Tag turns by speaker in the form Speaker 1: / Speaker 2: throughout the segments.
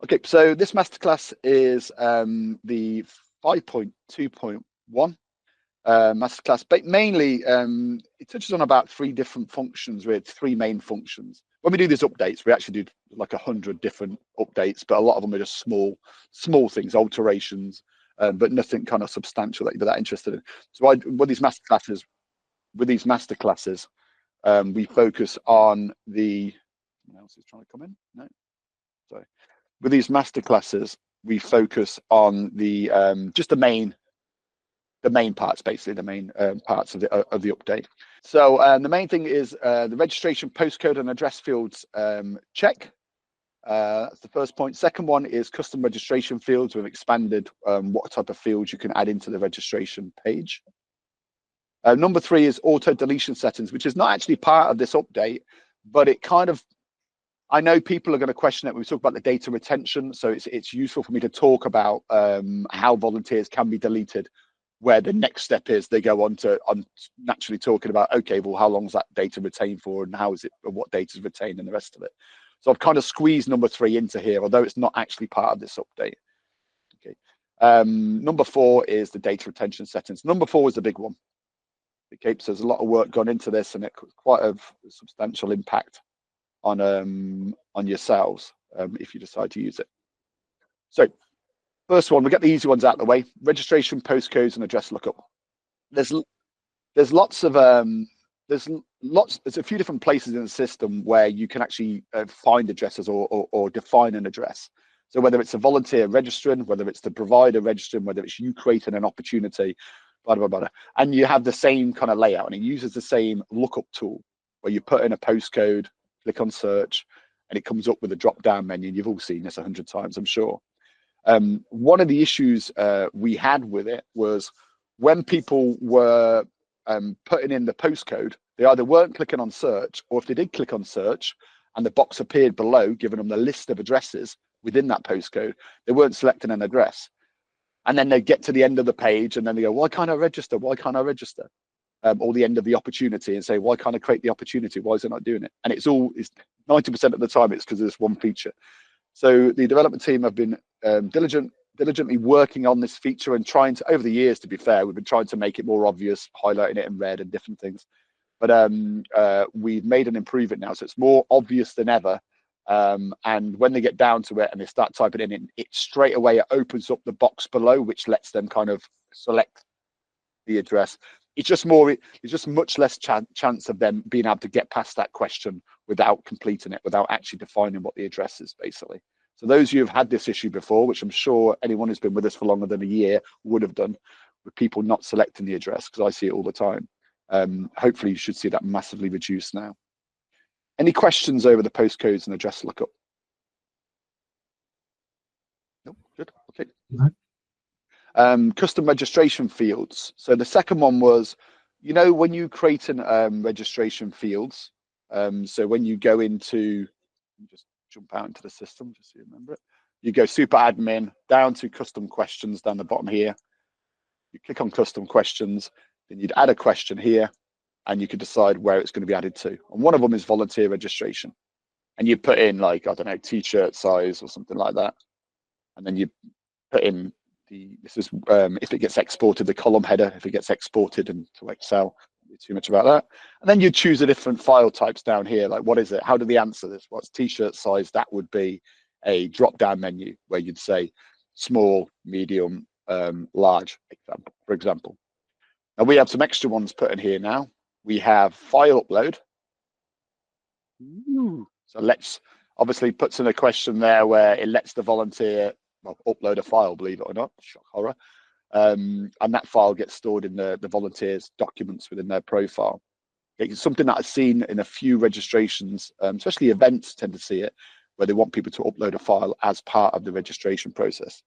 Speaker 1: Okay, so this masterclass is the 5.2.1 masterclass, but mainly it touches on about 3 different functions, with 3 main functions. When we do these updates, we actually do like 100 different updates, but a lot of them are just small things, alterations, but nothing kind of substantial that you're that interested in. So with these masterclasses, we focus on the. Someone else is trying to come in. No, sorry. With these masterclasses, we focus on the just the main parts, basically the main parts of the update. So the main thing is the registration postcode and address fields check. That's the first point. Second one is custom registration fields. We've expanded what type of fields you can add into the registration page. Number 3 is auto deletion settings, which is not actually part of this update, but it kind of, I know people are going to question it when we talk about the data retention, so it's useful for me to talk about how volunteers can be deleted, where the next step is they go on to naturally talking about, okay, well, how long is that data retained for, and how is it, what data is retained, and the rest of it. So I've kind of squeezed number 3 into here, although it's not actually part of this update. Okay. Number 4 is the data retention settings. Number 4 is the big one. Okay, so there's a lot of work gone into this, and it's quite a substantial impact on yourselves if you decide to use it. So first one, we get the easy ones out of the way: registration postcodes and address lookup. There's lots of there's a few different places in the system where you can actually find addresses or define an address. So whether it's a volunteer registering, whether it's the provider registering, whether it's you creating an opportunity, blah, blah, blah, and you have the same kind of layout, and it uses the same lookup tool where you put in a postcode, click on search, and it comes up with a drop-down menu. And you've all seen this 100 times, I'm sure. One of the issues we had with it was when people were putting in the postcode, they either weren't clicking on search, or if they did click on search and the box appeared below, giving them the list of addresses within that postcode, they weren't selecting an address. And then they get to the end of the page and then they go, why can't I register? Why can't I register? Or the end of the opportunity and say, why can't I create the opportunity? Why is it not doing it? And it's 90% of the time, it's because of this one feature. So the development team have been diligently working on this feature and trying to, over the years, to be fair, we've been trying to make it more obvious, highlighting it in red and different things. But we've made an improvement now, so it's more obvious than ever. And when they get down to it and they start typing it in, it straight away opens up the box below, which lets them kind of select the address. It's just much less chance of them being able to get past that question without completing it, without actually defining what the address is, basically. So those of you who've had this issue before, which I'm sure anyone who's been with us for longer than a year would have done, with people not selecting the address, because I see it all the time. Hopefully you should see that massively reduced now. Any questions over the postcodes and address lookup? No, good, okay. No. Custom registration fields. So the second one was, you know, when you create an registration fields, so when you go into, just jump out into the system, just so you remember it, you go super admin down to custom questions down the bottom here. You click on custom questions, then you'd add a question here, and you could decide where it's going to be added to. And one of them is volunteer registration. And you put in, like, I don't know, t-shirt size or something like that. And then you put in this is if it gets exported, the column header, if it gets exported into Excel, don't too much about that. And then you choose the different file types down here, like what is it? How do they answer this? What's t-shirt size? That would be a drop-down menu where you'd say small, medium, large, for example. Now we have some extra ones put in here now. We have file upload. So let's obviously puts in a question there where it lets the volunteer upload a file, believe it or not, shock horror. And that file gets stored in the volunteers' documents within their profile. It's something that I've seen in a few registrations, especially events tend to see it, where they want people to upload a file as part of the registration process.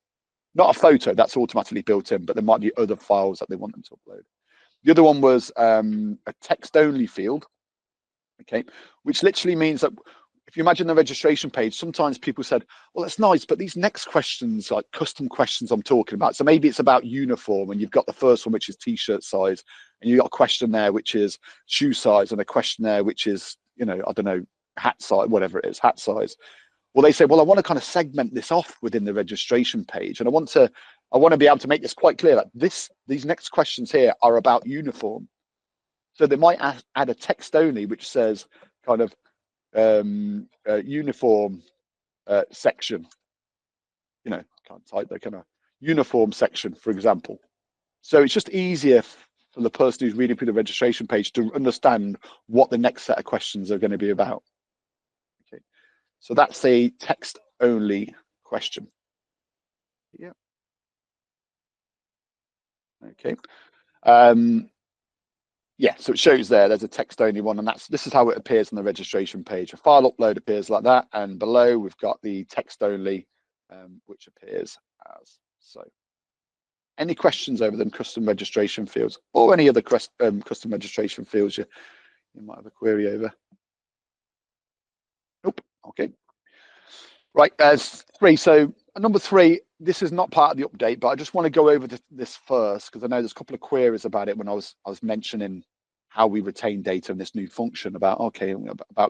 Speaker 1: Not a photo, that's automatically built in, but there might be other files that they want them to upload. The other one was a text-only field, okay, which literally means that if you imagine the registration page, sometimes people said, well, that's nice, but these next questions, like custom questions I'm talking about, so maybe it's about uniform, and you've got the first one, which is t-shirt size, and you've got a question there, which is shoe size, and a question there, which is, you know, I don't know, hat size, whatever it is, hat size. Well, they say, well, I want to kind of segment this off within the registration page, and I want to be able to make this quite clear that these next questions here are about uniform. So they might add a text only, which says kind of uniform section. You know, can't type the kind of uniform section, for example. So it's just easier for the person who's reading through the registration page to understand what the next set of questions are going to be about. Okay, so that's a text only question. Yeah. Okay. Yeah, so it shows there's a text only one, and this is how it appears on the registration page. A file upload appears like that, and below we've got the text only, which appears as so. Any questions over them custom registration fields, or any other custom registration fields you might have a query over? Nope. Okay. Right, as 3. So number 3, this is not part of the update, but I just want to go over this first because I know there's a couple of queries about it when I was mentioning how we retain data in this new function about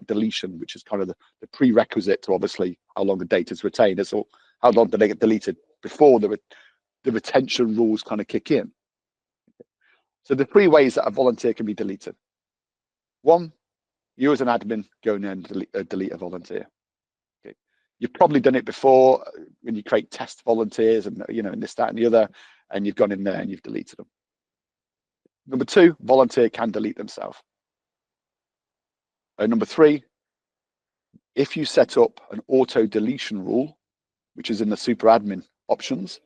Speaker 1: deletion, which is kind of the prerequisite to obviously how long the data is retained. It's all how long do they get deleted before the retention rules kind of kick in. So the 3 ways that a volunteer can be deleted. 1, you as an admin go in and delete a volunteer. Okay. You've probably done it before when you create test volunteers and and this, that, and the other, and you've gone in there and you've deleted them. Number 2, volunteer can delete themselves. Number 3, if you set up an auto deletion rule, which is in the super admin options,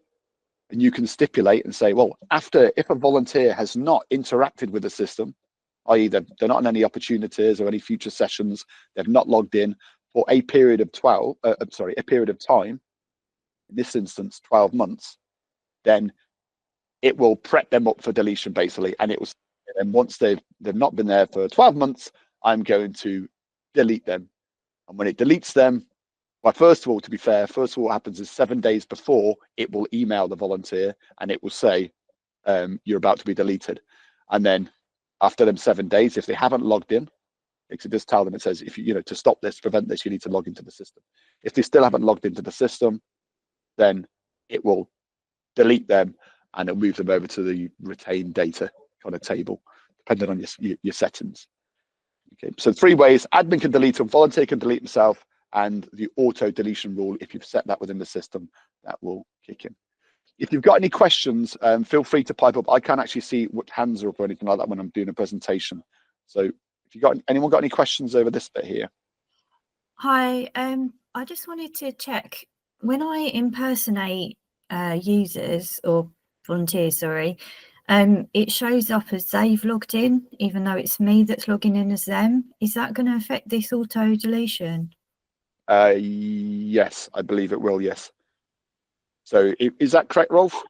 Speaker 1: and you can stipulate and say, well, if a volunteer has not interacted with the system, i.e. they're not on any opportunities or any future sessions, they've not logged in for a period of a period of time, in this instance 12 months, then it will prep them up for deletion basically, and it will. And once they've not been there for 12 months, I'm going to delete them. And when it deletes them, well, first of all, to be fair, what happens is 7 days before, it will email the volunteer and it will say, you're about to be deleted. And then after them 7 days, if they haven't logged in, because it does tell them, it says, if to stop this, prevent this, you need to log into the system. If they still haven't logged into the system, then it will delete them and it'll move them over to the retained data kind of table, depending on your settings. Okay, so 3 ways: admin can delete them, volunteer can delete himself, and the auto deletion rule, if you've set that within the system, that will kick in. If you've got any questions, feel free to pipe up. I can't actually see what hands are up or anything like that when I'm doing a presentation. So if anyone got any questions over this bit here?
Speaker 2: Hi, I just wanted to check, when I impersonate users or volunteers, sorry, it shows up as they've logged in, even though it's me that's logging in as them. Is that going to affect this auto deletion?
Speaker 1: Yes, I believe it will, yes. So is that correct, Rolf?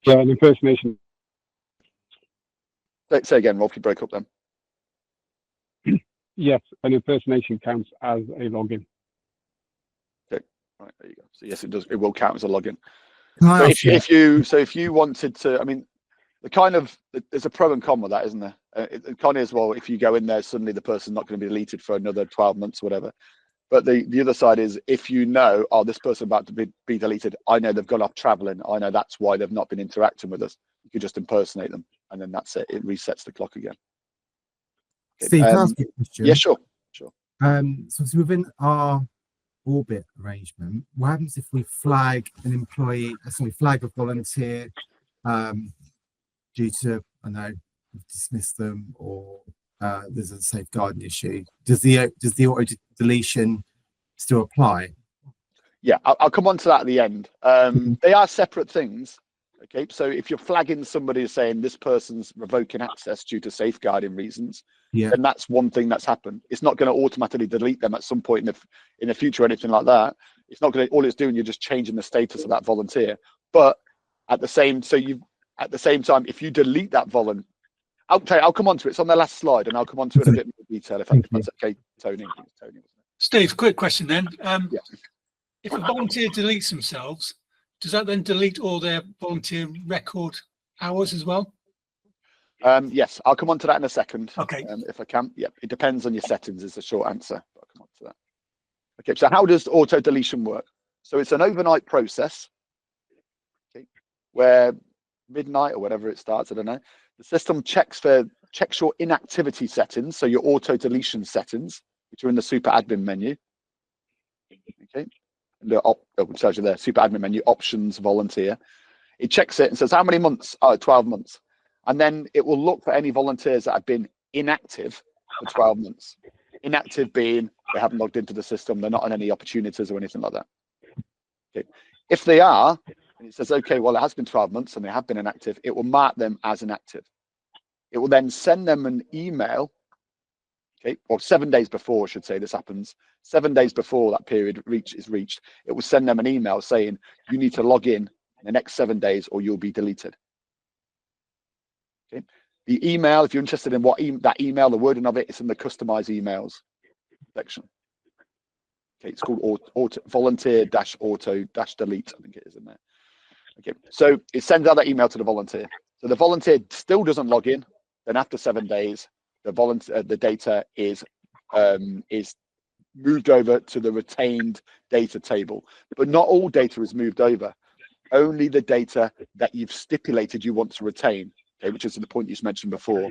Speaker 3: Yeah, an impersonation.
Speaker 1: Say again, Rolf, you broke up then.
Speaker 3: Yes, an impersonation counts as a login.
Speaker 1: Okay, right, there you go. So yes, it does. It will count as a login. So if you wanted to, I mean, there's a pro and con with that, isn't there? The con is, well, if you go in there, suddenly the person's not going to be deleted for another 12 months or whatever. But the other side is, if you know, oh, this person's about to be deleted, I know they've gone off traveling, I know that's why they've not been interacting with us. You could just impersonate them, and then that's it. It resets the clock again. Okay.
Speaker 4: Steve, can I ask you a question?
Speaker 1: Yeah, sure.
Speaker 4: So within our orbit arrangement, what happens if we flag a volunteer due to, I know, dismiss them, or there's a safeguarding issue? Does the auto deletion still apply?
Speaker 1: Yeah, I'll come on to that at the end. They are separate things. Okay, so if you're flagging somebody saying this person's revoking access due to safeguarding reasons, then that's one thing that's happened. It's not going to automatically delete them at some point in the future or anything like that. It's not going to. All it's doing, you're just changing the status of that volunteer. But at the same time, if you delete that volunteer, I'll come on to it. It's on the last slide, and I'll come on to it in a bit more detail if that's okay, Tony.
Speaker 5: Steve, quick question then. If a volunteer deletes themselves, does that then delete all their volunteer record hours as well?
Speaker 1: Yes, I'll come on to that in a second.
Speaker 5: Okay.
Speaker 1: If I can. Yeah, it depends on your settings is the short answer. I'll come on to that. Okay, so how does auto deletion work? So it's an overnight process, okay, where midnight or whatever it starts, I don't know. The system checks your inactivity settings, so your auto deletion settings, which are in the super admin menu. Okay, and it tells you there, super admin menu, options, volunteer. It checks it and says how many months? Oh, 12 months. And then it will look for any volunteers that have been inactive for 12 months. Inactive being they haven't logged into the system, they're not on any opportunities or anything like that. Okay. If they are, and it says, okay, well, it has been 12 months and they have been inactive, it will mark them as inactive. It will then send them an email, okay, or 7 days before, I should say this happens, 7 days before that period is reached, it will send them an email saying, you need to log in the next 7 days or you'll be deleted. Okay. The email, if you're interested in what that email, the wording of it, it's in the customize emails section. Okay, it's called volunteer-auto-delete, I think it is in there. Okay, so it sends out that email to the volunteer. So the volunteer still doesn't log in. Then after 7 days, the data is moved over to the retained data table. But not all data is moved over. Only the data that you've stipulated you want to retain, okay, which is the point you mentioned before.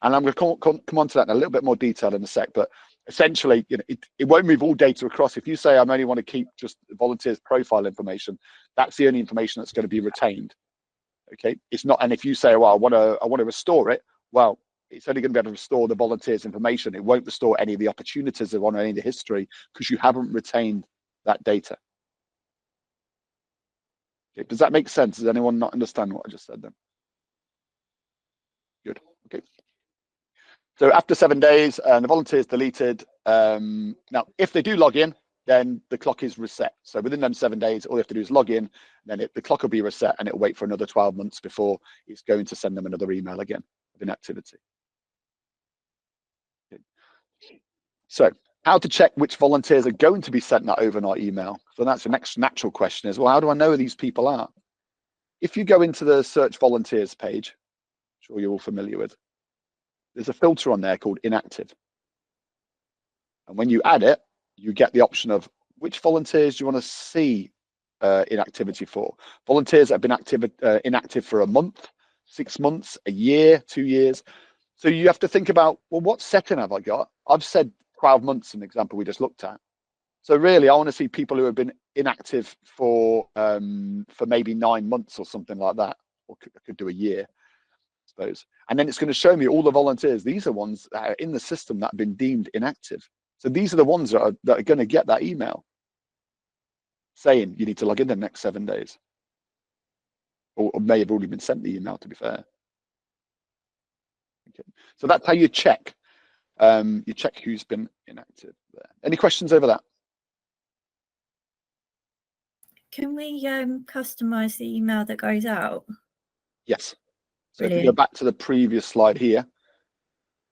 Speaker 1: And I'm going to come on to that in a little bit more detail in a sec, but essentially, you know, it won't move all data across. If you say I only want to keep just the volunteer's profile information, that's the only information that's going to be retained. Okay, it's not. And if you say, well, I want to restore it, well, it's only going to be able to restore the volunteer's information. It won't restore any of the opportunities or any of the history because you haven't retained that data. Okay, does that make sense? Does anyone not understand what I just said then? Good. Okay. So after 7 days, the volunteer is deleted. Now, if they do log in, then the clock is reset. So within them 7 days, all they have to do is log in, then the clock will be reset and it'll wait for another 12 months before it's going to send them another email again of inactivity. Okay. So how to check which volunteers are going to be sent that overnight email? So that's the next natural question is, well, how do I know who these people are? If you go into the search volunteers page, I'm sure you're all familiar with, there's a filter on there called inactive. And when you add it, you get the option of which volunteers do you want to see inactivity for. Volunteers that have been inactive for a month, 6 months, a year, 2 years. So you have to think about, well, what setting have I got? I've said 12 months, an example we just looked at. So really, I want to see people who have been inactive for maybe 9 months or something like that, or could do a year, I suppose. And then it's going to show me all the volunteers. These are ones that are in the system that have been deemed inactive. So these are the ones that are going to get that email saying you need to log in the next 7 days, or may have already been sent the email, to be fair. Okay. So that's how you check. You check who's been inactive there. Any questions over that?
Speaker 2: Can we customize the email that goes out?
Speaker 1: Yes. So
Speaker 2: Brilliant.
Speaker 1: if you go back to the previous slide here,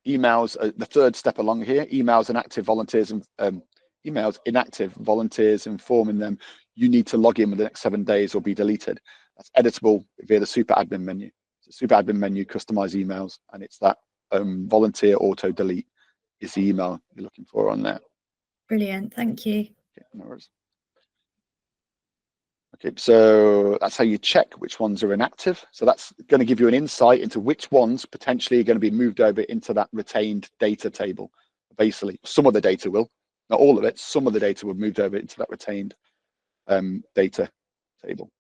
Speaker 1: emails, the third step along here, emails inactive volunteers and emails inactive volunteers informing them you need to log in within the next 7 days or be deleted. That's editable via the super admin menu. So super admin menu, customize emails, and it's that volunteer auto delete is the email you're looking for on there.
Speaker 2: Brilliant, thank you.
Speaker 1: Okay, no worries. Okay, so that's how you check which ones are inactive. So that's going to give you an insight into which ones potentially are going to be moved over into that retained data table. Basically, some of the data will, not all of it, some of the data will be moved over into that retained data table.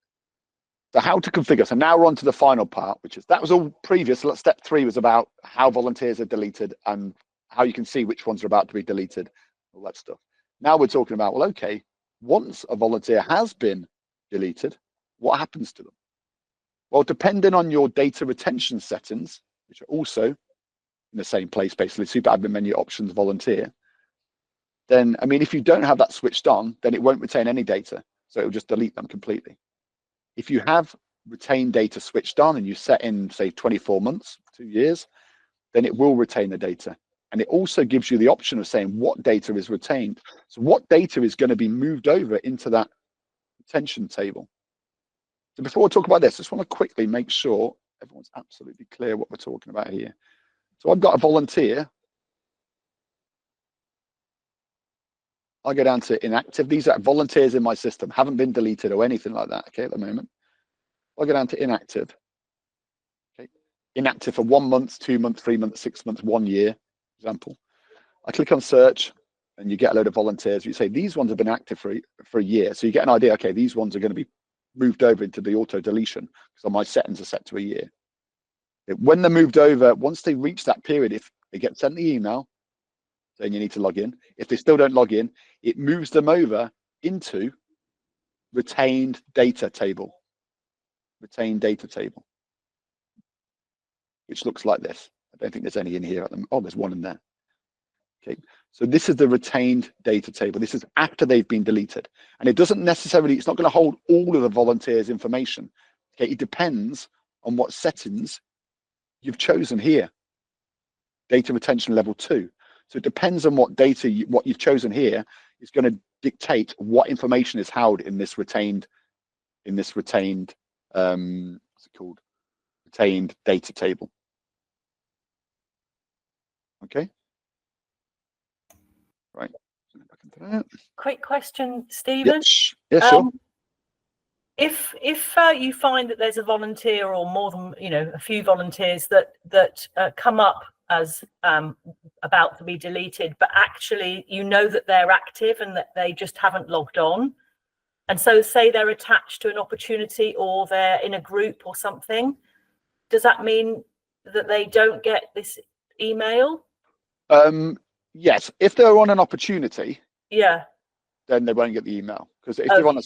Speaker 1: So how to configure. So now we're on to the final part, which is, that was all previous. So step 3 was about how volunteers are deleted and how you can see which ones are about to be deleted, all that stuff. Now we're talking about, well, okay, once a volunteer has been deleted, what happens to them? Well, depending on your data retention settings, which are also in the same place, basically super admin menu options volunteer, then, I mean, if you don't have that switched on, then it won't retain any data. So it'll just delete them completely. If you have retained data switched on and you set in, say, 24 months, 2 years, then it will retain the data. And it also gives you the option of saying what data is retained. So what data is going to be moved over into that retention table. So before we talk about this, I just want to quickly make sure everyone's absolutely clear what we're talking about here. So I've got a volunteer I go down to inactive. These are volunteers in my system, haven't been deleted or anything like that, okay, at the moment. I go down to inactive. Okay. Inactive for 1 month, 2 months, 3 months, 6 months, 1 year, example. I click on search and you get a load of volunteers. You say, these ones have been active for a year. So you get an idea, okay, these ones are going to be moved over into the auto deletion. So my settings are set to a year. When they're moved over, once they reach that period, if they get sent the email saying you need to log in, if they still don't log in, it moves them over into retained data table. Retained data table, which looks like this. I don't think there's any in here at them. Oh, there's one in there. Okay, so this is the retained data table. This is after they've been deleted, and it doesn't necessarily, it's not going to hold all of the volunteers' information. Okay, it depends on what settings you've chosen here. Data retention level 2. So it depends on what data, what you've chosen here is going to dictate what information is held in this retained, what's it called? Retained data table. Okay. Right.
Speaker 6: Quick question, Stephen.
Speaker 1: Yeah, sure.
Speaker 6: If you find that there's a volunteer or more than a few volunteers that come up as about to be deleted, but actually that they're active and that they just haven't logged on, and so say they're attached to an opportunity or they're in a group or something, does that mean that they don't get this email?
Speaker 1: Yes, if they're on an opportunity,
Speaker 6: yeah,
Speaker 1: then they won't get the email, because if they're on a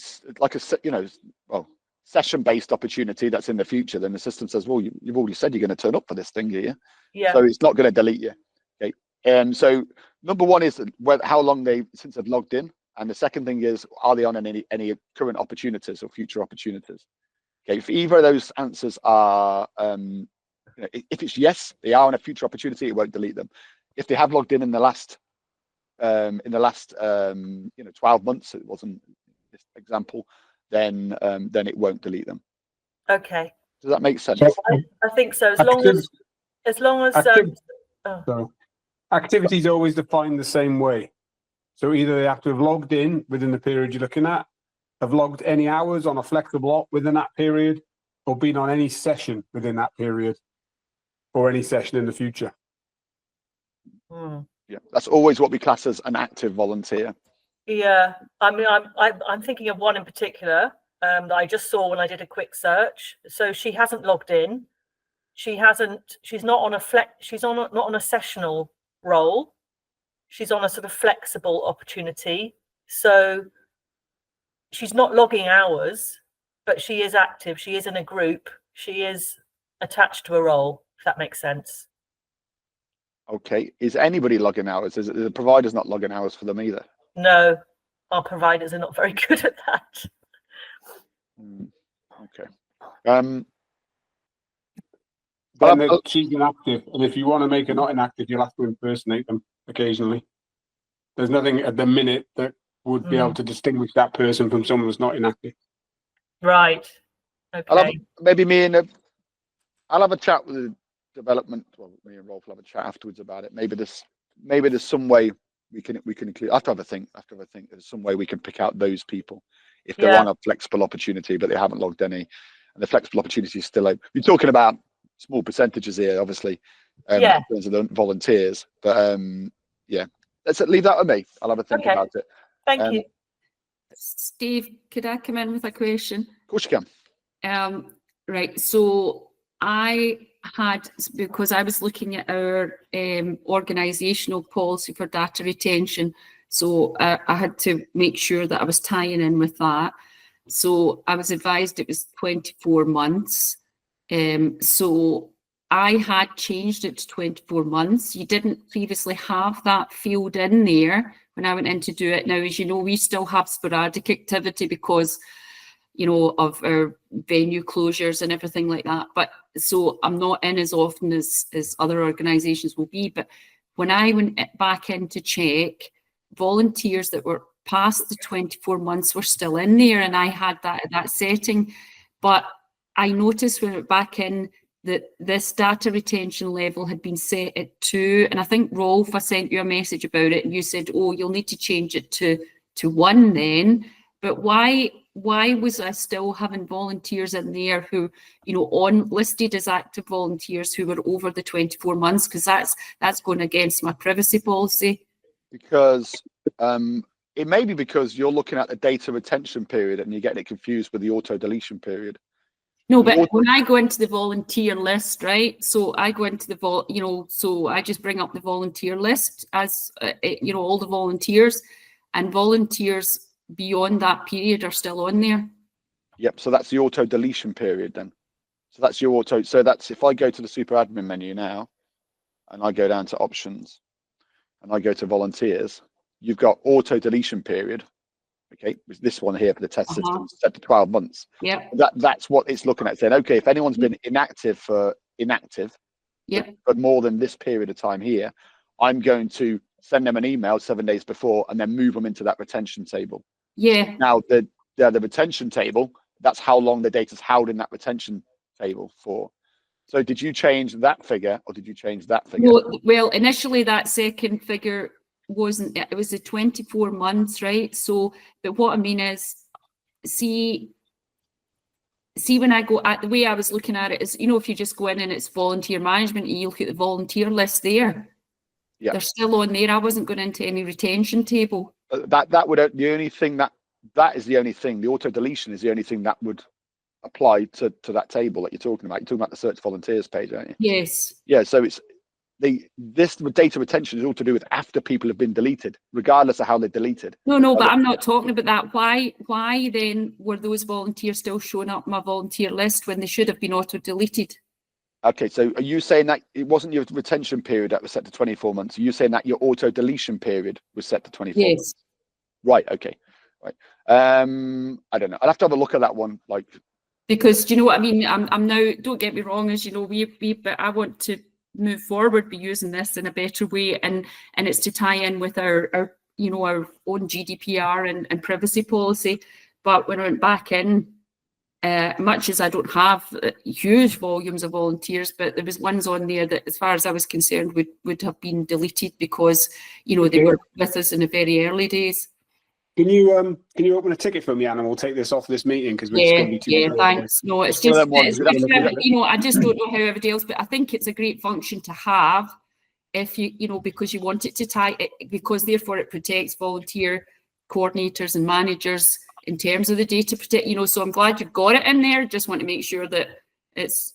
Speaker 1: session-based opportunity that's in the future, then the system says, well, you've already said you're going to turn up for this thing here, so it's not going to delete you. Okay, and so number one is how long since they've logged in, and the second thing is, are they on any current opportunities or future opportunities? Okay, if either of those answers are, if it's yes, they are on a future opportunity, it won't delete them. If they have logged in the last 12 months, it wasn't this example, then it won't delete them.
Speaker 6: Okay.
Speaker 1: Does that make sense?
Speaker 6: I think so. As long as
Speaker 3: activity is always defined the same way. So either they have to have logged in within the period you're looking at, have logged any hours on a flexible op within that period, or been on any session within that period, or any session in the future.
Speaker 1: Yeah, that's always what we class as an active volunteer.
Speaker 6: Yeah, I mean, I'm thinking of one in particular that I just saw when I did a quick search. So she hasn't logged in. She's not on not on a sessional role. She's on a sort of flexible opportunity. So she's not logging hours, but she is active. She is in a group. She is attached to a role, if that makes sense.
Speaker 1: Okay, is anybody logging hours? Is the provider's not logging hours for them either?
Speaker 6: No, our providers are not very good at that.
Speaker 1: Okay.
Speaker 3: Then she's inactive, and if you want to make her not inactive, you'll have to impersonate them occasionally. There's nothing at the minute that would be able to distinguish that person from someone who's not inactive.
Speaker 6: Right. Okay.
Speaker 1: I'll have a chat with the development. Well, me and Rolf will have a chat afterwards about it. Maybe there's some way we can include. I have to have a think. There's some way we can pick out those people if they're on a flexible opportunity but they haven't logged any, and the flexible opportunity is still open. We're talking about small percentages here, obviously, in terms of the volunteers. But yeah, let's leave that with me. I'll have a think about it.
Speaker 6: Thank you.
Speaker 7: Steve, could I come in with a question?
Speaker 1: Of course you can.
Speaker 7: Right, so because I was looking at our organisational policy for data retention, so I had to make sure that I was tying in with that. So I was advised it was 24 months. So I had changed it to 24 months. You didn't previously have that field in there when I went in to do it. Now, as you know, we still have sporadic activity because, of our venue closures and everything like that. But so I'm not in as often as other organisations will be. But when I went back in to check, volunteers that were past the 24 months were still in there, and I had that setting. But I noticed when I went back in, that this data retention level had been set at 2, and I think Rolf, I sent you a message about it, and you said, oh, you'll need to change it to 1 then. But why was I still having volunteers in there who, you know, on listed as active volunteers who were over the 24 months? Because that's going against my privacy policy.
Speaker 1: Because it may be because you're looking at the data retention period and you're getting it confused with the auto deletion period.
Speaker 7: No, but when I go into the volunteer list, right? So I go into the so I just bring up the volunteer list as you know, all the volunteers, and volunteers beyond that period are still on there.
Speaker 1: Yep. So that's the auto deletion period then. So that's your auto. So that's if I go to the super admin menu now, and I go down to options, and I go to volunteers, you've got auto deletion period. Okay, this one here for the test system is set to 12 months.
Speaker 7: Yeah.
Speaker 1: That's what it's looking at, saying, okay, if anyone's been inactive for but more than this period of time here, I'm going to send them an email 7 days before and then move them into that retention table.
Speaker 7: Yeah.
Speaker 1: Now the retention table, that's how long the data's held in that retention table for. So did you change that figure or did you change that figure?
Speaker 7: Well, initially that second figure wasn't, it was the 24 months, right? So, but what I mean is, see when I go at the way I was looking at it is, you know, if you just go in and it's volunteer management and you look at the volunteer list there, they're still on there. I wasn't going into any retention table.
Speaker 1: That would, the only thing that is the only thing, the auto deletion is the only thing that would apply to that table that you're talking about. You're talking about the search volunteers page, aren't you?
Speaker 7: Yes.
Speaker 1: Yeah, so it's this data retention is all to do with after people have been deleted, regardless of how they're deleted.
Speaker 7: No, but I'm not talking about that. Why then were those volunteers still showing up on my volunteer list when they should have been auto deleted?
Speaker 1: Okay, so are you saying that it wasn't your retention period that was set to 24 months? Are you saying that your auto deletion period was set to 24 months? Right, okay. Right. I don't know. I'll have to have a look at that one. Like,
Speaker 7: because do you know what I mean? I'm now, don't get me wrong, as you know, but I want to move forward, be using this in a better way, and it's to tie in with our you know, our own GDPR and privacy policy. But when I went back in, much as I don't have huge volumes of volunteers, but there was ones on there that, as far as I was concerned, would have been deleted because, you know, they were with us in the very early days.
Speaker 3: Can you open a ticket for me, Anne, and we'll take this off this meeting because we're just going to be too
Speaker 7: thanks. No, it's just you know, I just don't know how everybody else, but I think it's a great function to have if you know, because you want it to tie it, because therefore it protects volunteer coordinators and managers in terms of the data protect, you know. So I'm glad you've got it in there. Just want to make sure that it's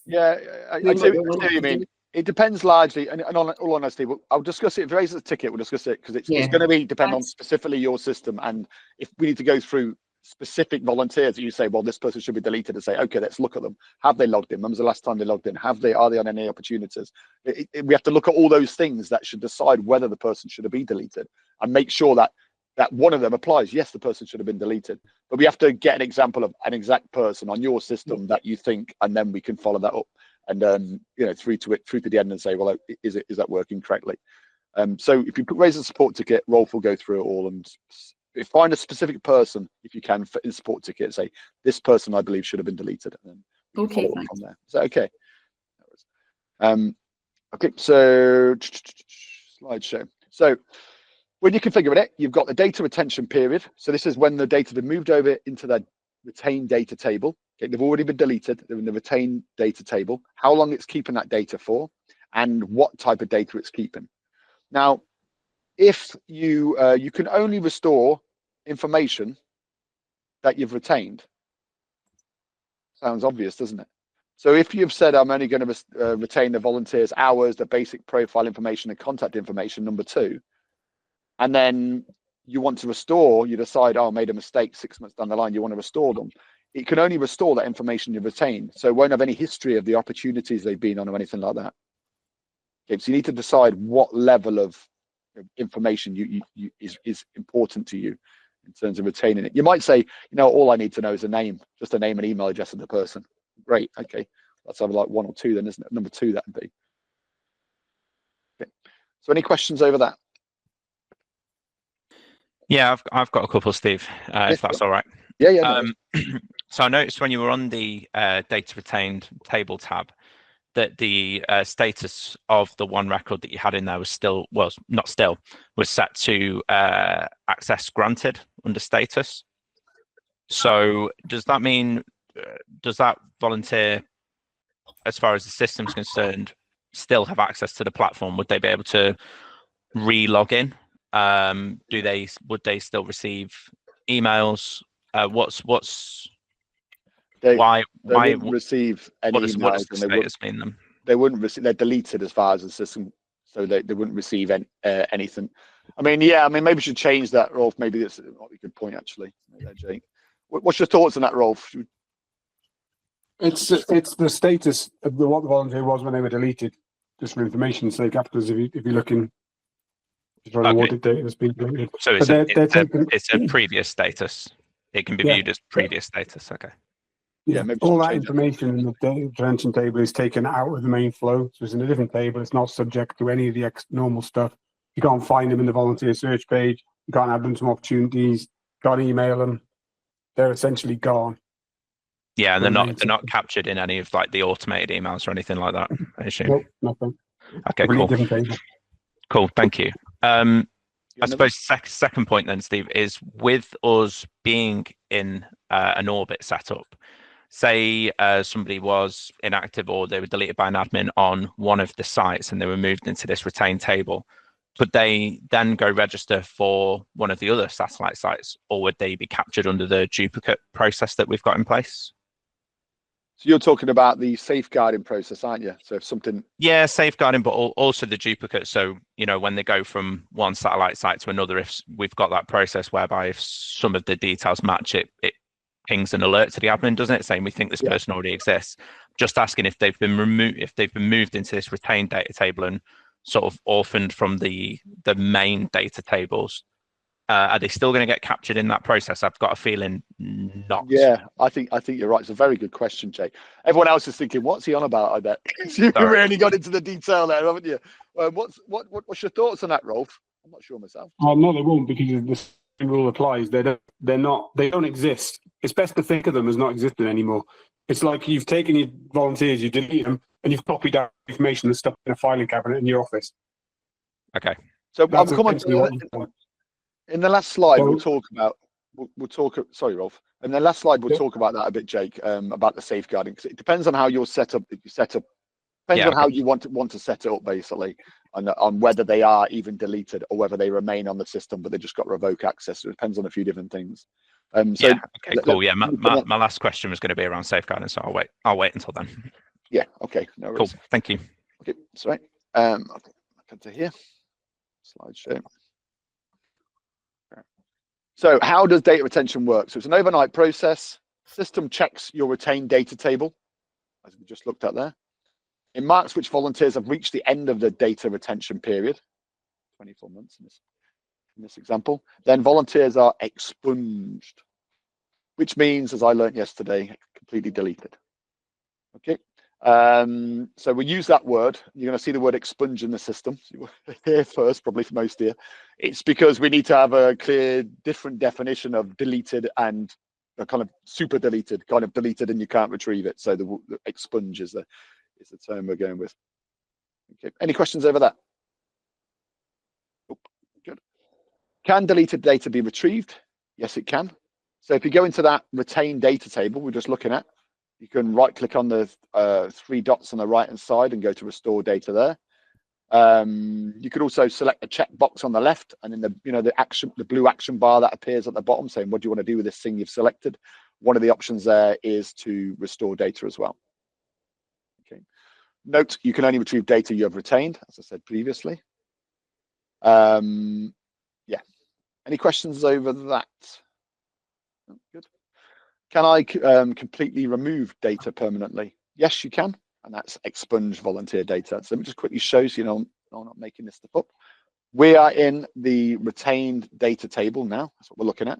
Speaker 1: yeah. I see what you mean. It depends largely, and on all honesty, I'll discuss it. If it raises a ticket, we'll discuss it because it's going to be depend on specifically your system. And if we need to go through specific volunteers that you say, well, this person should be deleted, and say, okay, let's look at them. Have they logged in? When was the last time they logged in? Are they on any opportunities? We have to look at all those things that should decide whether the person should be deleted and make sure that one of them applies. Yes, the person should have been deleted, but we have to get an example of an exact person on your system that you think, and then we can follow that up and you know, through to the end and say, well, is that working correctly? So if you raise a support ticket, Rolf will go through it all and find a specific person, if you can, in a support ticket, say this person I believe should have been deleted, and then follow up from there. Is that okay? Okay, so slideshow. So when you're configuring it, you've got the data retention period. So this is when the data has been moved over into the retained data table. Okay, they've already been deleted. They're in the retained data table. How long it's keeping that data for, and what type of data it's keeping. Now, if you can only restore information that you've retained. Sounds obvious, doesn't it? So if you've said I'm only going to retain the volunteers' hours, the basic profile information and contact information, number 2, and then you want to restore, you decide, oh, I made a mistake 6 months down the line, you want to restore them. It can only restore that information you've retained. So it won't have any history of the opportunities they've been on or anything like that. Okay, so you need to decide what level of information is important to you in terms of retaining it. You might say, you know, all I need to know is a name, just a name and email address of the person. Great, okay. Let's have like 1 or 2 then, isn't it? Number 2, that would be. Okay. So any questions over that?
Speaker 8: Yeah, I've got a couple, Steve, if that's all right.
Speaker 1: Yeah.
Speaker 8: So I noticed when you were on the data retained table tab, that the status of the one record that you had in there was still, well, not still, was set to access granted under status. So does that mean, does that volunteer, as far as the system's concerned, still have access to the platform? Would they be able to re-log in? Would they still receive emails? Why
Speaker 1: wouldn't receive any
Speaker 8: what does
Speaker 1: emails,
Speaker 8: the status mean then?
Speaker 1: They wouldn't receive. They're deleted as far as the system, so they wouldn't receive anything. I mean, yeah, I mean, maybe we should change that, Rolf. Maybe that's a good point, actually. Jake, what's your thoughts on that, Rolf?
Speaker 3: It's the status of what the volunteer was when they were deleted, just for information's sake. Because if you're looking, trying to what date has been deleted.
Speaker 8: So it's a previous status. It can be viewed as previous status. Okay.
Speaker 3: Yeah, all that information in the data retention table is taken out of the main flow. So it's in a different table. It's not subject to any of the normal stuff. You can't find them in the volunteer search page. You can't add them to opportunities. You can't email them. They're essentially gone.
Speaker 8: Yeah, and they're not captured in any of like the automated emails or anything like that, I assume.
Speaker 3: Nope, nothing.
Speaker 8: Okay, cool.
Speaker 3: Different table.
Speaker 8: Cool, thank you. I suppose second point then, Steve, is with us being in an orbit setup, say somebody was inactive or they were deleted by an admin on one of the sites and they were moved into this retained table, could they then go register for one of the other satellite sites, or would they be captured under the duplicate process that we've got in place?
Speaker 1: So you're talking about the safeguarding process, aren't you? So if something... Yeah,
Speaker 8: safeguarding, but also the duplicate. So, you know, when they go from one satellite site to another, if we've got that process whereby if some of the details match, it pings an alert to the admin, doesn't it, saying we think this person already exists. Just asking if they've been removed, if they've been moved into this retained data table and sort of orphaned from the main data tables. Are they still going to get captured in that process? I've got a feeling not.
Speaker 1: Yeah, I think you're right. It's a very good question, Jake. Everyone else is thinking, what's he on about? I bet. You've really got into the detail there, haven't you? What's your thoughts on that, Rolf? I'm not sure myself.
Speaker 3: No, they won't, because the rule applies. They don't exist. It's best to think of them as not existing anymore. It's like you've taken your volunteers, you delete them, and you've copied out information and stuff in a filing cabinet in your office.
Speaker 8: Okay.
Speaker 1: So I'll come on to in the last slide, we'll talk about. Sorry, Rolf. In the last slide, we'll talk about that a bit, Jake. About the safeguarding, because it depends on how you're set up. Depends on how you want to set it up, basically, on whether they are even deleted or whether they remain on the system, but they just got revoke access. So it depends on a few different things.
Speaker 8: Okay, cool. Yeah, my last question was going to be around safeguarding, so I'll wait until then.
Speaker 1: Yeah. Okay. No worries.
Speaker 8: Cool. Thank you.
Speaker 1: Okay. That's right. Okay. Come to here. Slideshow. So how does data retention work? So it's an overnight process. System checks your retained data table, as we just looked at there. It marks which volunteers have reached the end of the data retention period, 24 months in this example. Then volunteers are expunged, which means, as I learned yesterday, completely deleted. Okay. So we use that word. You're going to see the word expunge in the system here first, probably for most here. It's because we need to have a clear, different definition of deleted and a kind of super deleted, kind of deleted and you can't retrieve it. So the expunge is the term we're going with. Okay. Any questions over that? Oh, good. Can deleted data be retrieved? Yes, it can. So if you go into that retained data table we're just looking at, you can right click on the 3 dots on the right hand side and go to restore data there. You could also select a checkbox on the left, and in the blue action bar that appears at the bottom saying what do you want to do with this thing you've selected. One of the options there is to restore data as well. Okay. Note, you can only retrieve data you have retained, as I said previously. Yeah. Any questions over that? Good. Can I completely remove data permanently? Yes, you can, and that's expunge volunteer data. So let me just quickly show so you know I'm not making this stuff up. We are in the retained data table now. That's what we're looking at.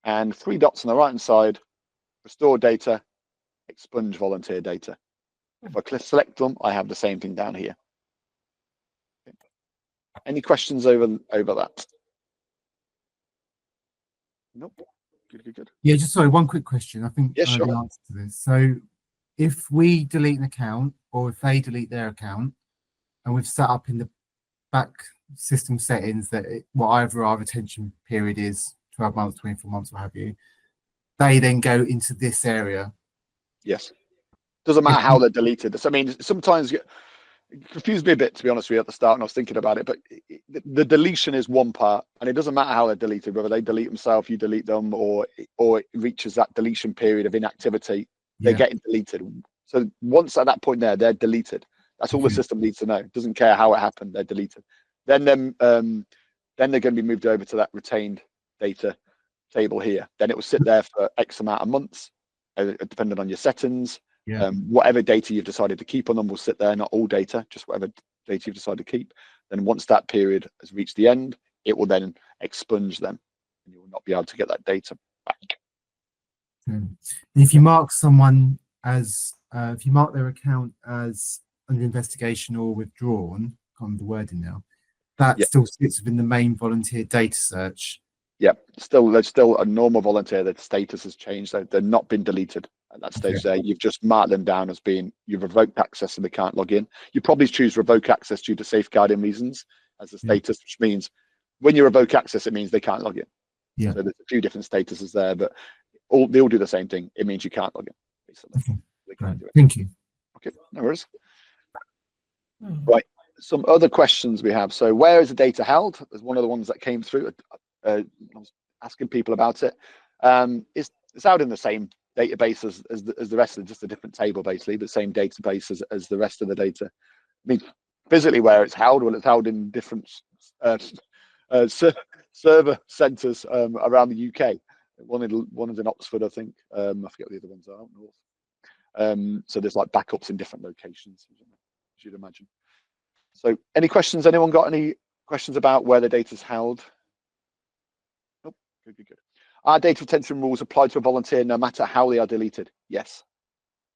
Speaker 1: And 3 dots on the right-hand side, restore data, expunge volunteer data. If I select them, I have the same thing down here. Okay. Any questions over that? Nope. Good.
Speaker 4: Yeah, just sorry, one quick question. I think
Speaker 1: sure.
Speaker 4: the answer to this. So if we delete an account or if they delete their account and we've set up in the back system settings that whatever our retention period is, 12 months, 24 months, what have you, they then go into this area.
Speaker 1: Yes. Doesn't matter how they're deleted. So, I mean, sometimes it confused me a bit, to be honest with you, at the start, and I was thinking about it, but the deletion is one part, and it doesn't matter how they're deleted, whether they delete themselves, you delete them, or it reaches that deletion period of inactivity, they're getting deleted. So once at that point there, they're deleted. That's all the system needs to know. It doesn't care how it happened, they're deleted. Then they're going to be moved over to that retained data table here. Then it will sit there for X amount of months, depending on your settings. Whatever data you've decided to keep on them will sit there, not all data, just whatever data you've decided to keep. Then once that period has reached the end, it will then expunge them, and you will not be able to get that data back.
Speaker 4: If you mark someone as, if you mark their account as under investigation or withdrawn, can't remember the wording now, that still sits within the main volunteer data search. Yep,
Speaker 1: there's still a normal volunteer. Their status has changed. They're not been deleted at that stage. There, you've just marked them down as being, you've revoked access and they can't log in. You probably choose revoke access due to safeguarding reasons as a status, which means when you revoke access, it means they can't log in. So there's a few different statuses there, but they all do the same thing. It means you can't log in, basically. They can't do it.
Speaker 4: Thank you.
Speaker 1: Okay, no worries. Right, some other questions we have. So where is the data held? There's one of the ones that came through. I was asking people about it. It's out in the same database as the rest of it, just a different table, basically, the same database as the rest of the data. I mean, physically where it's held, well, it's held in different server centers around the UK. One is in Oxford, I think. I forget what the other ones are up north. So there's like backups in different locations, as you'd imagine. So any questions? Anyone got any questions about where the data's held? Nope. Good. Are data retention rules apply to a volunteer no matter how they are deleted? Yes.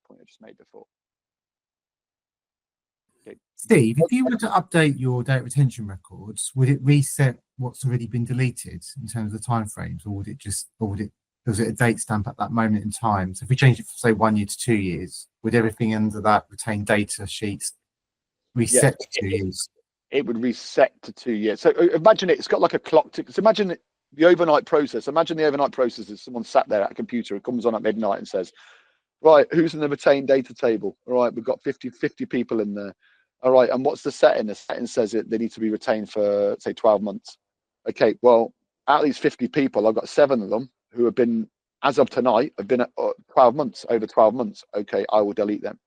Speaker 1: Point I just made before. Okay.
Speaker 4: Steve, if you were to update your data retention records, would it reset what's already been deleted in terms of the timeframes, or was it a date stamp at that moment in time? So if we change it from say 1 year to 2 years, would everything under that retained data sheets reset to 2 years?
Speaker 1: It would reset to 2 years. So imagine it's got like a clock tick. So imagine the overnight process. Imagine the overnight process is someone sat there at a computer, it comes on at midnight and says, right, who's in the retained data table? All right, we've got 50 people in there. All right, and what's the setting? The setting says they need to be retained for, say, 12 months. Okay, well, out of these 50 people, I've got 7 of them who have been, as of tonight, have been at 12 months, over 12 months. Okay, I will delete them.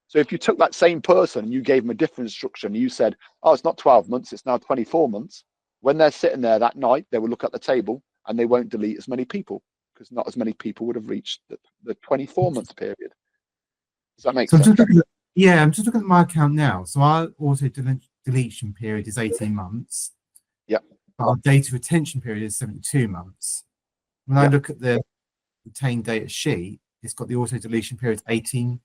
Speaker 1: So if you took that same person and you gave them a different instruction, you said, oh, it's not 12 months, it's now 24 months. When they're sitting there that night, they will look at the table and they won't delete as many people because not as many people would have reached the 24-month period. Does that make sense?
Speaker 4: I'm just looking at my account now. So our auto deletion period is 18 months.
Speaker 1: Yep.
Speaker 4: But our data retention period is 72 months. When I look at the retained data sheet, it's got the auto deletion period 18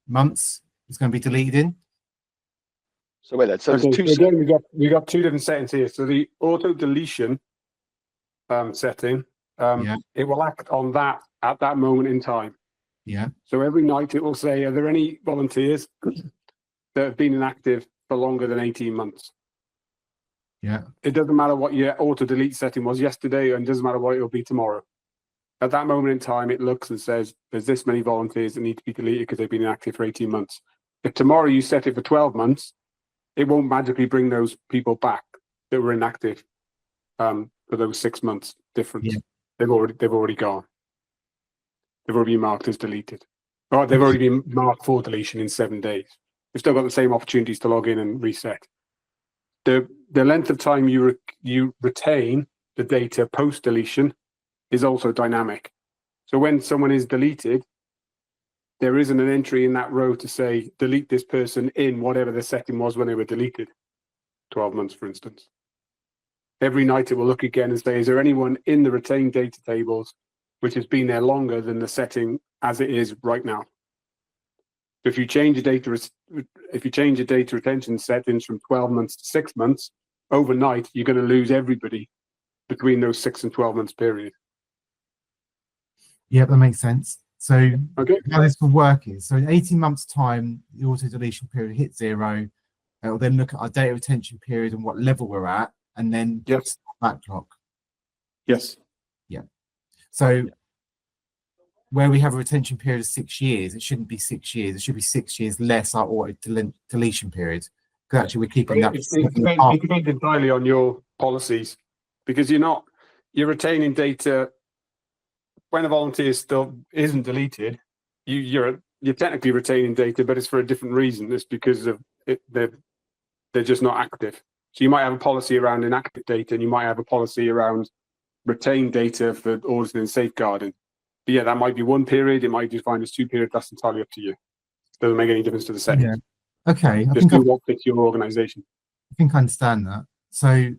Speaker 4: months. It's going to be deleted in.
Speaker 1: So wait, so there's two.
Speaker 3: Again, we got two different settings here. So the auto deletion setting, it will act on that at that moment in time.
Speaker 4: Yeah. So
Speaker 3: every night it will say, are there any volunteers that have been inactive for longer than 18 months?
Speaker 4: Yeah.
Speaker 3: It doesn't matter what your auto delete setting was yesterday, and it doesn't matter what it will be tomorrow. At that moment in time, it looks and says, there's this many volunteers that need to be deleted because they've been inactive for 18 months. If tomorrow you set it for 12 months, it won't magically bring those people back that were inactive for those 6 months difference. Yeah. They've already gone. They've already been marked as deleted. Or they've already been marked for deletion in 7 days. You've still got the same opportunities to log in and reset. The length of time you retain the data post deletion is also dynamic. So when someone is deleted, there isn't an entry in that row to say delete this person in whatever the setting was when they were deleted, 12 months, for instance. Every night it will look again and say, is there anyone in the retained data tables which has been there longer than the setting as it is right now? If you change your data retention settings from 12 months to 6 months, overnight you're going to lose everybody between those 6 and 12 months period.
Speaker 4: Yeah, that makes sense. So
Speaker 3: Okay.
Speaker 4: how this will work is, so in 18 months time, the auto deletion period hits 0. It'll then look at our data retention period and what level we're at, and then
Speaker 3: Yes.
Speaker 4: back clock.
Speaker 3: Yes.
Speaker 4: So where we have a retention period of 6 years, it shouldn't be 6 years. It should be 6 years less our auto deletion period. Because actually we're keeping that.
Speaker 3: It depends entirely on your policies, because you're retaining data when a volunteer still isn't deleted. You're technically retaining data, but it's for a different reason. It's because of they're just not active. So you might have a policy around inactive data, and you might have a policy around retained data for auditing and safeguarding. But yeah, that might be one period. It might be defined as 2 periods. That's entirely up to you. Doesn't make any difference to the setting.
Speaker 4: Yeah. Okay.
Speaker 3: Just do what fits your organisation.
Speaker 4: I think I understand that. So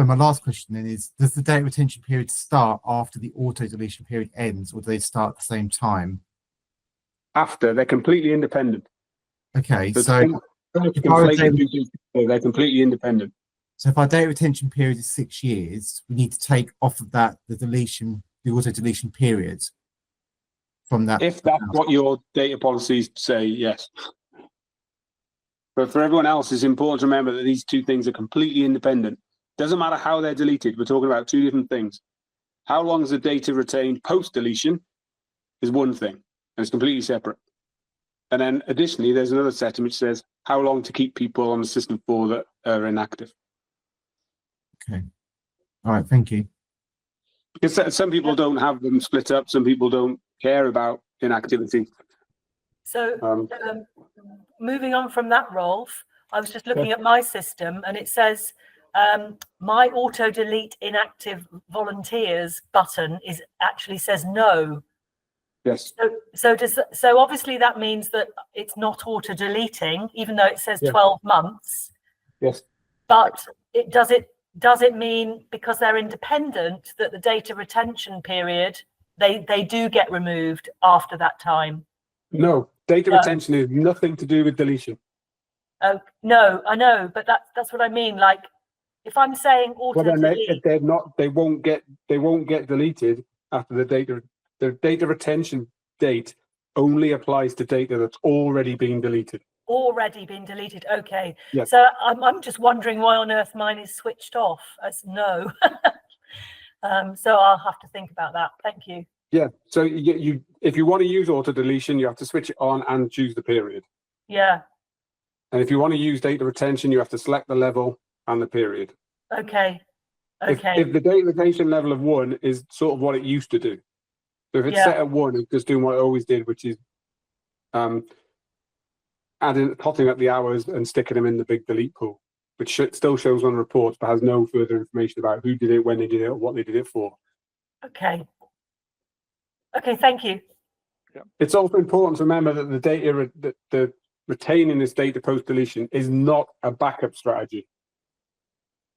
Speaker 4: my last question then is, does the data retention period start after the auto deletion period ends, or do they start at the same time?
Speaker 3: After, they're completely independent.
Speaker 4: Okay,
Speaker 3: So
Speaker 4: so
Speaker 3: they're completely independent.
Speaker 4: if our data retention period is 6 years, we need to take off of that the auto deletion period from that.
Speaker 3: If that's what your data policies say, yes. But for everyone else, it's important to remember that these two things are completely independent. Doesn't matter how they're deleted. We're talking about two different things. How long is the data retained post-deletion is one thing, and it's completely separate. And then additionally, there's another setting which says how long to keep people on the system for that are inactive.
Speaker 4: Okay. All right, thank you.
Speaker 3: Because some people don't have them split up. Some people don't care about inactivity.
Speaker 6: So moving on from that, Rolf, I was just looking at my system, and it says my auto delete inactive volunteers button actually says no.
Speaker 3: Yes.
Speaker 6: So obviously that means that it's not auto deleting, even though it says 12 months.
Speaker 3: Yes.
Speaker 6: But does it mean because they're independent that the data retention period they do get removed after that time?
Speaker 3: No, data retention is nothing to do with deletion.
Speaker 6: Oh no, I know, but that's what I mean. Like, if I'm saying auto delete,
Speaker 3: they won't get deleted after the data. The data retention date only applies to data that's already been deleted.
Speaker 6: Already been deleted. Okay.
Speaker 3: Yes.
Speaker 6: So I'm just wondering why on earth mine is switched off as no. So I'll have to think about that. Thank you.
Speaker 3: Yeah. So you if you want to use auto deletion, you have to switch it on and choose the period.
Speaker 6: Yeah.
Speaker 3: And if you want to use data retention, you have to select the level and the period.
Speaker 6: Okay. Okay.
Speaker 3: If the data retention level of 1 is sort of what it used to do. So if it's set at 1, it's just doing what it always did, which is totting up the hours and sticking them in the big delete pool, which still shows on reports but has no further information about who did it, when they did it, or what they did it for.
Speaker 6: Okay. Okay, thank you.
Speaker 3: Yeah. It's also important to remember that the data, the retaining this data post deletion is not a backup strategy.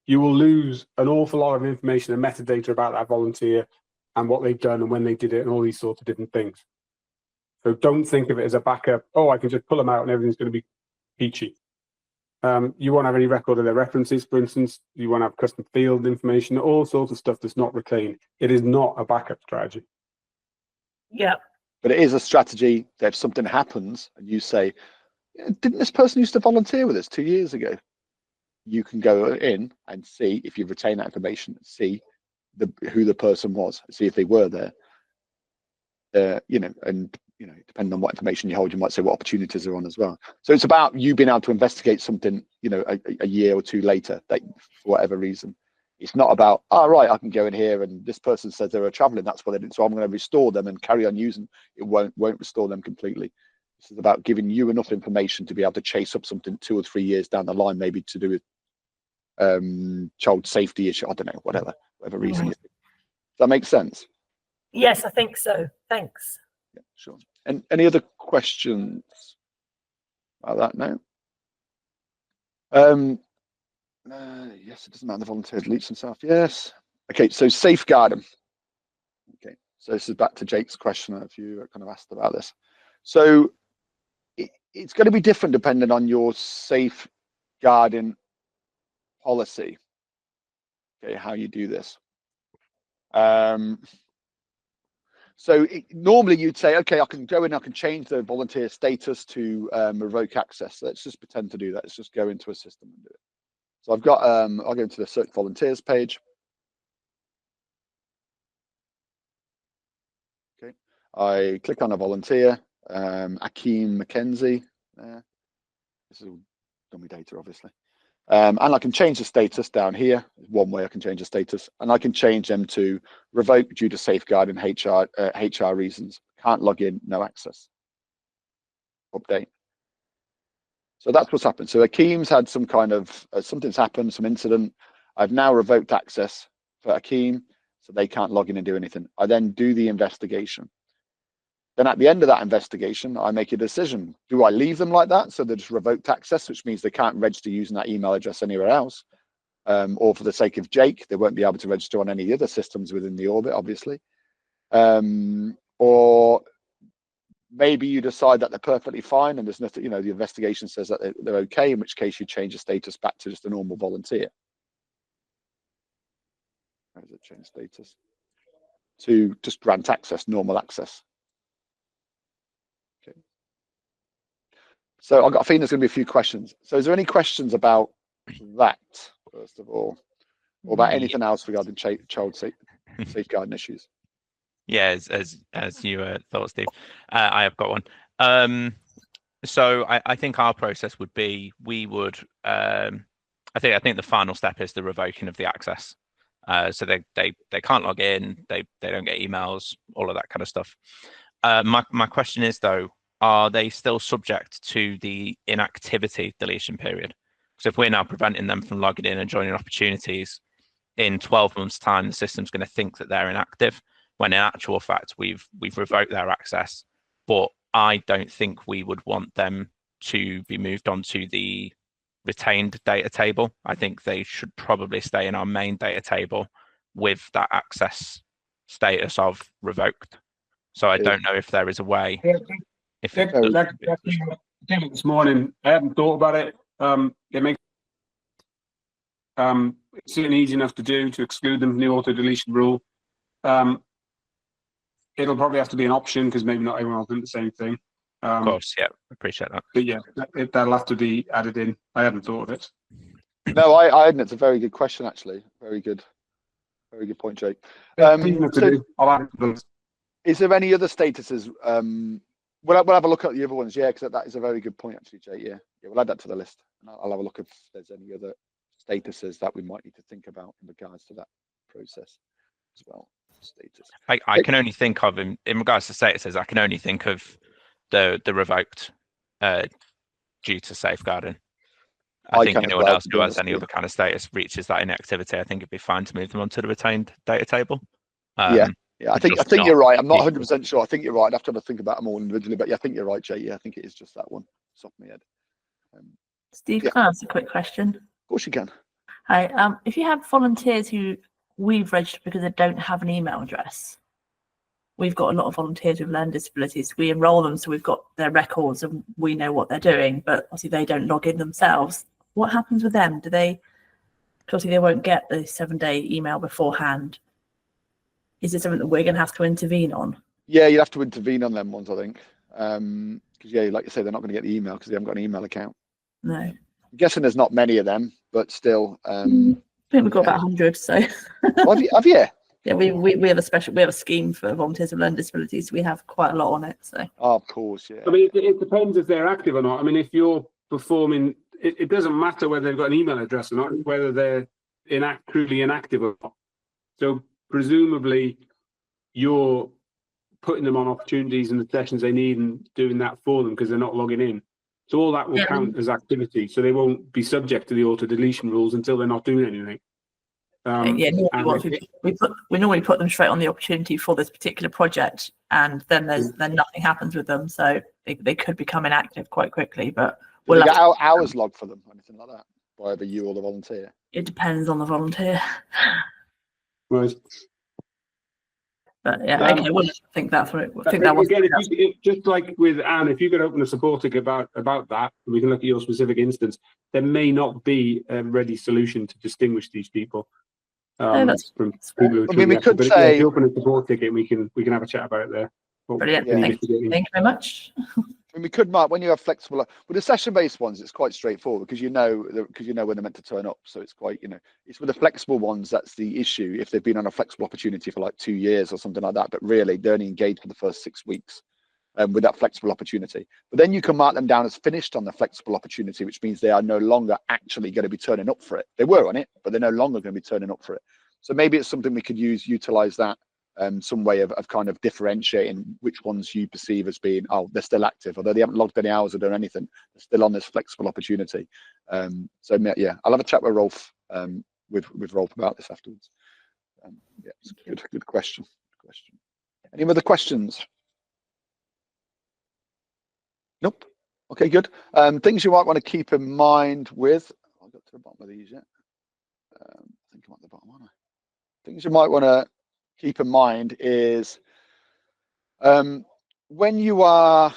Speaker 3: You will lose an awful lot of information and metadata about that volunteer and what they've done and when they did it and all these sorts of different things. So don't think of it as a backup. Oh, I can just pull them out and everything's going to be peachy. You won't have any record of their references, for instance. You won't have custom field information, all sorts of stuff that's not retained. It is not a backup strategy.
Speaker 6: Yeah.
Speaker 1: But it is a strategy that if something happens and you say, didn't this person used to volunteer with us 2 years ago? You can go in and see if you've retained that information, see who the person was, see if they were there. Depending on what information you hold, you might say what opportunities are on as well. So it's about you being able to investigate something, a year or two later, that for whatever reason. It's not about, right, I can go in here and this person says they were traveling, that's what they did, so I'm going to restore them and carry on using. It won't restore them completely. This is about giving you enough information to be able to chase up something 2 or 3 years down the line, maybe to do with child safety issue. I don't know, whatever reason. Does that make sense?
Speaker 6: Yes, I think so. Thanks.
Speaker 1: Yeah, sure. And any other questions about that now? Yes, it doesn't matter. The volunteer deletes himself. Yes. Okay, so safeguarding. Okay, so this is back to Jake's question. If you kind of asked about this, so it's going to be different depending on your safeguarding policy. Okay, how you do this. So normally you'd say, okay, I can go in, I can change the volunteer status to revoke access. Let's just pretend to do that. Let's just go into a system and do it. So I've got, I'll go into the search volunteers page. Okay, I click on a volunteer, Akeem McKenzie. This is dummy data, obviously. And I can change the status down here. One way I can change the status, and I can change them to revoke due to safeguarding HR reasons. Can't log in, no access. Update. So that's what's happened. So Akeem's had some kind of something's happened, some incident. I've now revoked access for Akeem, so they can't log in and do anything. I then do the investigation. Then at the end of that investigation, I make a decision. Do I leave them like that? So they're just revoked access, which means they can't register using that email address anywhere else. Or for the sake of Jake, they won't be able to register on any other systems within the orbit, obviously. Or maybe you decide that they're perfectly fine and there's nothing, the investigation says that they're okay, in which case you change the status back to just a normal volunteer. How does it change status? To just grant access, normal access. Okay. So I've got a feeling there's going to be a few questions. So is there any questions about that, first of all, or about anything else regarding child safeguarding issues?
Speaker 8: Yeah, as you thought, Steve, I have got one. So I think our process would be, we would, I think the final step is the revoking of the access. So they can't log in, they don't get emails, all of that kind of stuff. My question is though, are they still subject to the inactivity deletion period? So if we're now preventing them from logging in and joining opportunities, in 12 months' time, the system's going to think that they're inactive, when in actual fact we've revoked their access. But I don't think we would want them to be moved onto the retained data table. I think they should probably stay in our main data table with that access status of revoked. So I don't know if there is a way. If it
Speaker 3: came up this morning, I hadn't thought about it. It makes it's certainly easy enough to do, to exclude them from the auto deletion rule. It'll probably have to be an option because maybe not everyone will do the same thing.
Speaker 8: Of course, yeah, appreciate that.
Speaker 3: But yeah, that'll have to be added in. I hadn't thought of it.
Speaker 1: No, I hadn't. It's a very good question, actually. Very good point, Jake. Is there any other statuses? We'll have a look at the other ones, yeah, because that is a very good point, actually, Jake. Yeah, we'll add that to the list, and I'll have a look if there's any other statuses that we might need to think about in regards to that process as well. Status.
Speaker 8: I can only think of in regards to statuses. I can only think of the revoked due to safeguarding. I think anyone else who has any other kind of status reaches that inactivity, I think it'd be fine to move them onto the retained data table.
Speaker 1: Yeah, I think you're right. I'm not 100% sure. I think you're right. I'd have to have a think about them all individually, but yeah, I think you're right, Jay. Yeah, I think it is just that one. It's off my head.
Speaker 6: Steve, can I ask a quick question?
Speaker 1: Of course you can.
Speaker 6: Hi. If you have volunteers who we've registered because they don't have an email address, we've got a lot of volunteers with learning disabilities. We enroll them, so we've got their records and we know what they're doing, but obviously they don't log in themselves. What happens with them? Do they, obviously they won't get the 7-day email beforehand. Is it something that we're going to have to intervene on?
Speaker 1: Yeah, you'd have to intervene on them ones, I think. Because yeah, like you say, they're not going to get the email because they haven't got an email account.
Speaker 6: No.
Speaker 1: I'm guessing there's not many of them, but still.
Speaker 6: I think we've got about 100. So.
Speaker 1: Have you?
Speaker 6: Yeah, we have a scheme for volunteers with learning disabilities. So we have quite a lot on it. So.
Speaker 1: Oh, of course, yeah.
Speaker 3: I mean, it depends if they're active or not. I mean, if you're performing, it doesn't matter whether they've got an email address or not, whether they're truly inactive or not. So presumably, you're putting them on opportunities and the sessions they need and doing that for them because they're not logging in. So all that will count as activity. So they won't be subject to the auto deletion rules until they're not doing anything.
Speaker 6: We normally put them straight on the opportunity for this particular project, and then nothing happens with them, so they could become inactive quite quickly. But
Speaker 1: we'll get hours logged for them, anything like that, by either you or the volunteer.
Speaker 6: It depends on the volunteer.
Speaker 3: Right.
Speaker 6: But yeah, okay, we'll think that through. I think that was
Speaker 3: again, just like with Anne, if you could open a support ticket about that, we can look at your specific instance. There may not be a ready solution to distinguish these people.
Speaker 6: that's
Speaker 3: from people who are
Speaker 1: I mean, we
Speaker 3: truly
Speaker 1: could
Speaker 3: active. But yeah, if
Speaker 1: say-
Speaker 3: you open it to board ticket, we can have a chat about it there. But
Speaker 6: brilliant.
Speaker 3: we need
Speaker 6: Thank
Speaker 3: to get in.
Speaker 6: you very much.
Speaker 1: And we could mark when you have flexible, with the session-based ones, it's quite straightforward because you know when they're meant to turn up. So it's quite, it's with the flexible ones that's the issue if they've been on a flexible opportunity for like 2 years or something like that. But really, they're only engaged for the first 6 weeks with that flexible opportunity. But then you can mark them down as finished on the flexible opportunity, which means they are no longer actually going to be turning up for it. They were on it, but they're no longer going to be turning up for it. So maybe it's something we could utilize that. Some way of kind of differentiating which ones you perceive as being, oh, they're still active, although they haven't logged any hours or done anything, they're still on this flexible opportunity. So yeah, I'll have a chat with Rolf, with Rolf about this afterwards. Yeah, it's a good question. Any other questions? Nope. Okay, good. Things you might want to keep in mind with, I'll get to the bottom of these yet. I think I'm at the bottom, aren't I? Things you might want to keep in mind is when you are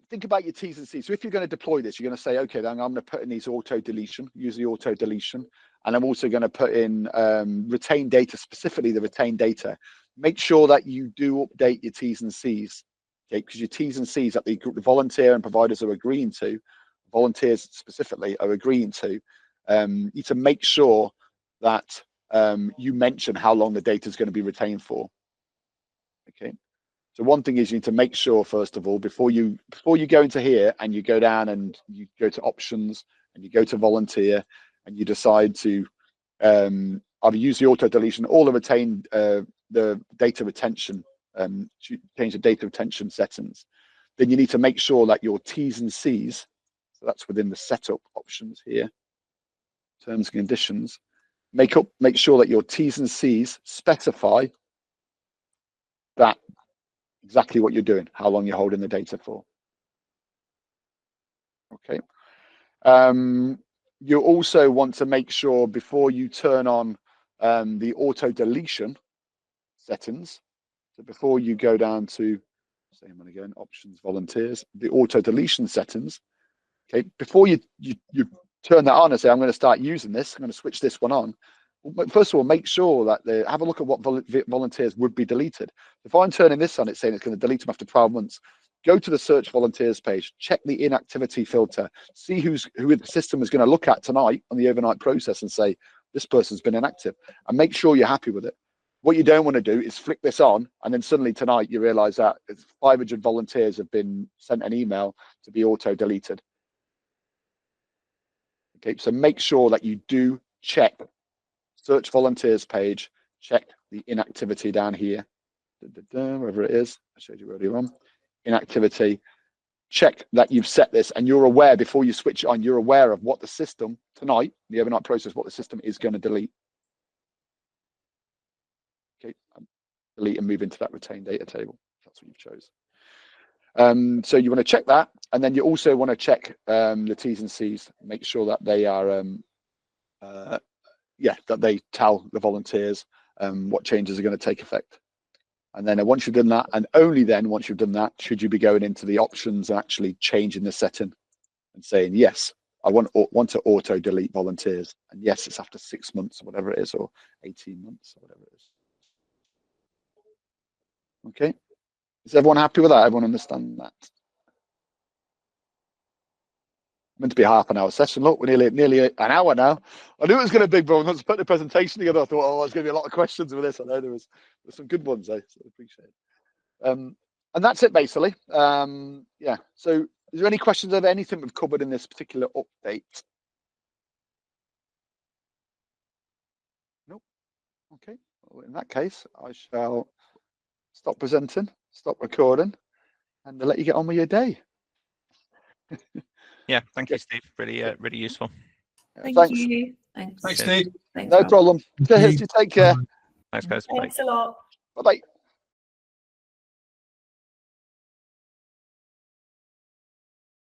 Speaker 1: think about your T's and C's. So if you're going to deploy this, you're going to say, okay, then I'm going to put in these auto deletion, use the auto deletion, and I'm also going to put in retained data, specifically the retained data. Make sure that you do update your T's and C's, okay? Because your T's and C's that the volunteer and providers are agreeing to, volunteers specifically are agreeing to, you need to make sure that you mention how long the data is going to be retained for. Okay, so one thing is you need to make sure, first of all, before you go into here and you go down and you go to options and you go to volunteer and you decide to either use the auto deletion or the data retention, change the data retention settings, then you need to make sure that your T's and C's, so that's within the setup options here, terms and conditions, make sure that your T's and C's specify that exactly what you're doing, how long you're holding the data for. Okay. You also want to make sure before you turn on the auto deletion settings, so before you go down to, same one again, options, volunteers, the auto deletion settings, okay, before you turn that on and say, I'm going to start using this, I'm going to switch this one on. First of all, make sure that have a look at what volunteers would be deleted. If I'm turning this on, it's saying it's going to delete them after 12 months. Go to the search volunteers page, check the inactivity filter, see who the system is going to look at tonight on the overnight process and say, this person's been inactive, and make sure you're happy with it. What you don't want to do is flick this on and then suddenly tonight you realize that 500 volunteers have been sent an email to be auto deleted. Okay, so make sure that you do check search volunteers page, check the inactivity down here, wherever it is, I showed you earlier on, inactivity, check that you've set this and you're aware before you switch it on, you're aware of what the system tonight, the overnight process, what the system is going to delete. Okay, delete and move into that retained data table, if that's what you've chosen. So you want to check that, and then you also want to check the T's and C's, make sure that they are that they tell the volunteers what changes are going to take effect. And then once you've done that, and only then once you've done that, should you be going into the options and actually changing the setting and saying, yes, I want to auto delete volunteers. And yes, it's after 6 months or whatever it is, or 18 months or whatever it is. Okay. Is everyone happy with that? Everyone understand that? Meant to be a half-an-hour session. Look, we're nearly an hour now. I knew it was going to be big, but once I put the presentation together, I thought, oh, there's going to be a lot of questions with this. I know there's some good ones, though, so I appreciate it. And that's it, basically. Yeah. So, is there any questions over anything we've covered in this particular update? Nope. Okay. Well, in that case, I shall stop presenting, stop recording, and let you get on with your day.
Speaker 8: Yeah, thank you, Steve. Really useful.
Speaker 6: Thank you.
Speaker 5: Thanks, Steve.
Speaker 6: Thanks,
Speaker 1: No
Speaker 6: Rob.
Speaker 1: problem. Cheers. You take care.
Speaker 8: Thanks, guys. Bye.
Speaker 6: Thanks a lot.
Speaker 1: Bye-bye.